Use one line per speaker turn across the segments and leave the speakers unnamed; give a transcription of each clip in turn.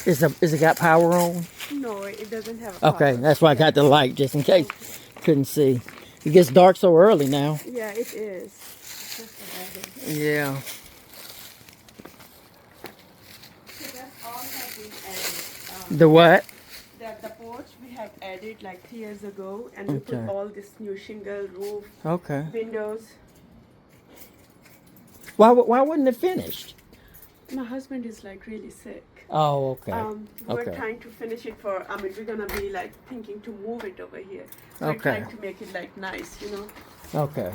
Is it got power on?
No, it doesn't have a power.
Okay, that's why I got the light just in case. Couldn't see. It gets dark so early now.
Yeah, it is. It's just a bad.
Yeah.
So that all have been added.
The what?
The porch we have added like 3 years ago, and we
Okay.
put all this new shingle, roof,
Okay.
windows.
Why wasn't it finished?
My husband is like really sick.
Oh, okay.
We're
Okay.
trying to finish it for. I mean, we're gonna be like thinking to move it over here. We're
Okay.
trying to make it like nice, you know.
Okay.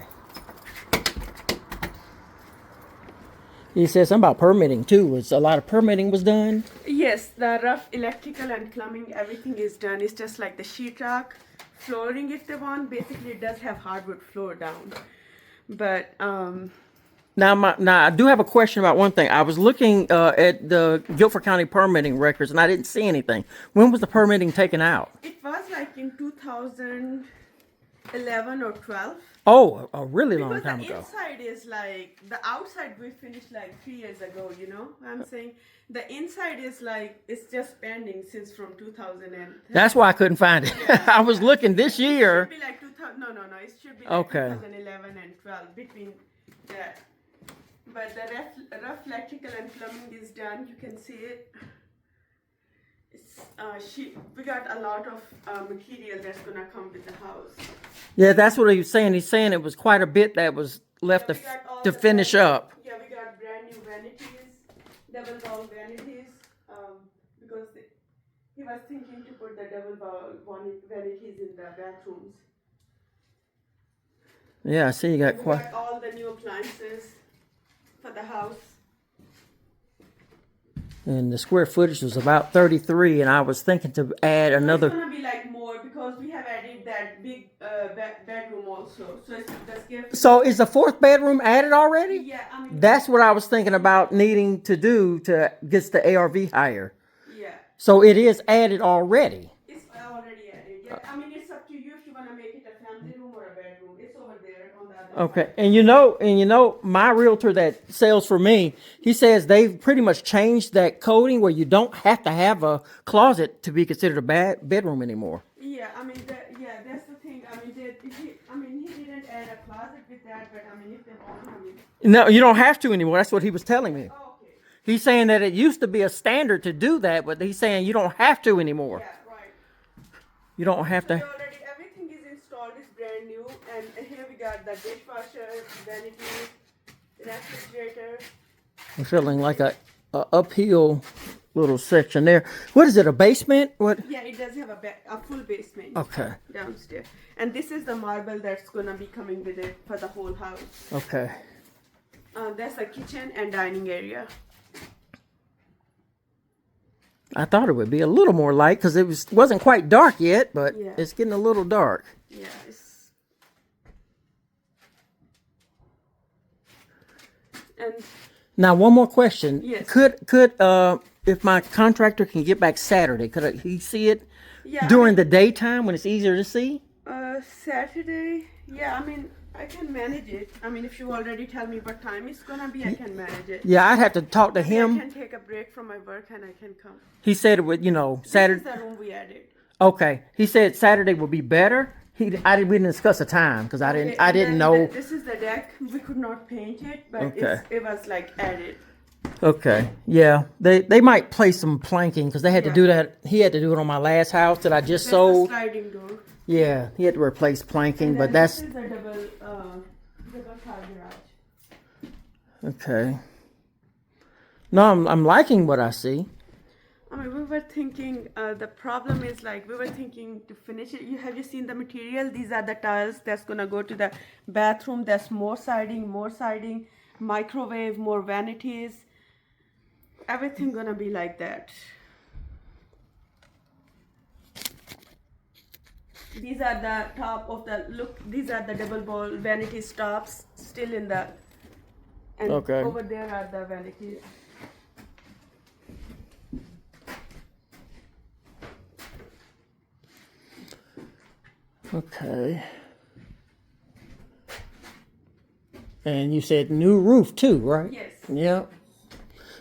He said something about permitting too. Was a lot of permitting was done?
Yes, the rough electrical and plumbing, everything is done. It's just like the sheetrock, flooring if they want. Basically, it does have hardwood floor down, but
Now, I do have a question about one thing. I was looking at the Guilford County permitting records, and I didn't see anything. When was the permitting taken out?
it was like in 2011 or 12.
Oh, a really long
Because
time
the
ago.
inside is like, the outside we finished like 3 years ago, you know what I'm saying? The inside is like, it's just pending since from 2010.
That's why I couldn't find it. I was looking this
It
year.
should be like 2000, no, it should be like
Okay.
2011 and 12, between that. But the rough electrical and plumbing is done, you can see it. It's, we got a lot of material that's gonna come with the house.
Yeah, that's what he was saying. He's saying it was quite a bit that was left
We got all
to
the
finish up.
Yeah, we got brand new vanities, double wall vanities, because he was thinking to put the double wall vanities in the bathrooms.
Yeah, I see you got
We
quite.
got all the new appliances for the house.
And the square footage was about 33, and I was thinking to add another.
It's gonna be like more because we have added that big bedroom also. So it's the square.
So is the fourth bedroom added already?
Yeah, I mean.
That's what I was thinking about needing to do to get the ARV higher.
Yeah,
So it is added already.
it's already added. Yeah, I mean it's up to you if you wanna make it a family room or a bedroom. It's over there on the other
Okay,
side.
and you know, my realtor that sells for me, he says they've pretty much changed that coding where you don't have to have a closet to be considered a bedroom anymore.
Yeah, I mean, that's the thing. I mean, he didn't add a closet with that, but I mean, if they want, I mean.
No, you don't have to anymore. That's what he was telling me.
Oh, okay.
He's saying that it used to be a standard to do that, but he's saying you don't have to anymore.
Yeah, right.
You don't have
So
to.
already everything is installed. It's brand new, and here we got the dishwasher, vanity, refrigerator.
I'm feeling like a uphill little section there. What is it? A basement? What?
Yeah, it does have a full basement.
Okay.
Downstairs, and this is the marble that's gonna be coming with it for the whole house.
Okay.
That's a kitchen and dining area.
I thought it would be a little more light because it wasn't quite dark yet, but
Yeah.
it's getting a little dark.
Yeah, it's. And
Now, one more question.
Yes.
Could if my contractor can get back Saturday, could he see it
yeah,
during the daytime when it's easier to see?
Saturday. Yeah, I mean, I can manage it. I mean, if you already tell me what time it's gonna be, I can manage it.
Yeah, I'd have to talk to
I
him.
can take a break from my work and I can come.
He said it would, Saturday.
This is the room we added.
Okay. He said Saturday would be better. We didn't discuss a time because I
Okay,
didn't
and then
know.
This is the deck. We could not paint it, but
Okay.
it was like added.
Okay. Yeah. They might play some planking because they had to
Yeah.
do that. He had to do it on my last house that I just
That's
sold.
the sliding door.
Yeah. He had to replace planking,
And
but
then
that's
this is the double car garage.
okay. No, I'm liking what I see.
I mean, we were thinking, the problem is like, we were thinking to finish it. Have you seen the material? These are the tiles that's gonna go to the bathroom. There's more siding, microwave, more vanities. Everything gonna be like that. These are the top of the, look, these are the double ball vanity tops still in the, and
Okay.
over there are the vanities.
Okay. And you said new roof too, right?
Yes.
Yep.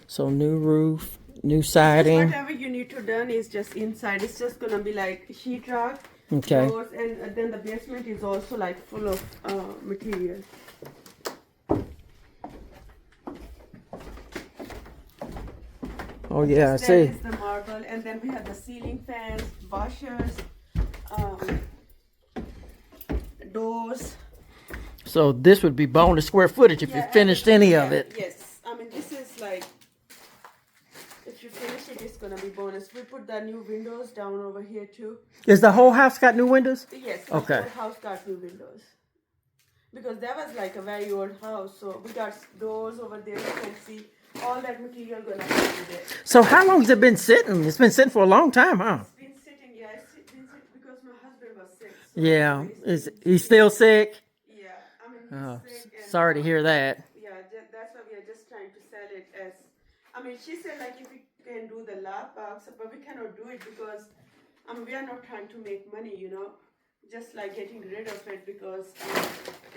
So new roof, new
Just
siding.
whatever you need to done is just inside. It's just gonna be like sheetrock,
Okay.
doors, and then the basement is also like full of material.
Oh yeah, I
That
see.
is the marble, and then we have the ceiling fans, washers, doors.
So this would be bonus square footage if you finished any of it.
Yes, I mean this is like, if you finish it, it's gonna be bonus. We put the new windows down over here too.
Is the whole house got new windows?
Yes,
Okay.
the whole house got new windows. Because that was like a very old house, so we got doors over there. You can see all that material gonna be in there.
So how long has it been sitting? It's been sitting for a long time, huh?
It's been sitting, yeah, it's been sitting because my husband was sick. So
Yeah.
it's
Is he still sick?
yeah, I mean
Oh,
he's sick. And,
sorry to hear that.
Yeah, that's why we are just trying to sell it as. I mean, she said like if we can do the lap box, but we cannot do it because we are not trying to make money, you know, just like getting rid of it because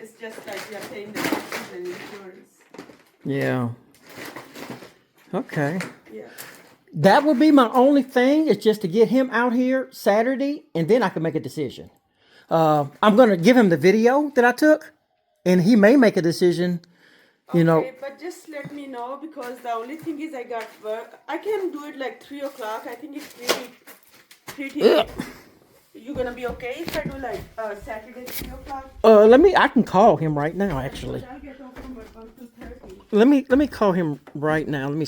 it's just like we are paying the taxes and insurance.
Yeah. Okay.
Yeah.
That would be my only thing, is just to get him out here Saturday, and then I can make a decision. I'm going to give him the video that I took, and he may make a decision, you know.
Okay, but just let me know because the only thing is I got work. I can do it like 3 o'clock. I think it's pretty.
Ugh.
You're gonna be okay if I do like Saturday 3 o'clock?
I can call him right now, actually.
I'll get off from about 2:30.
Let me call him right now. Let me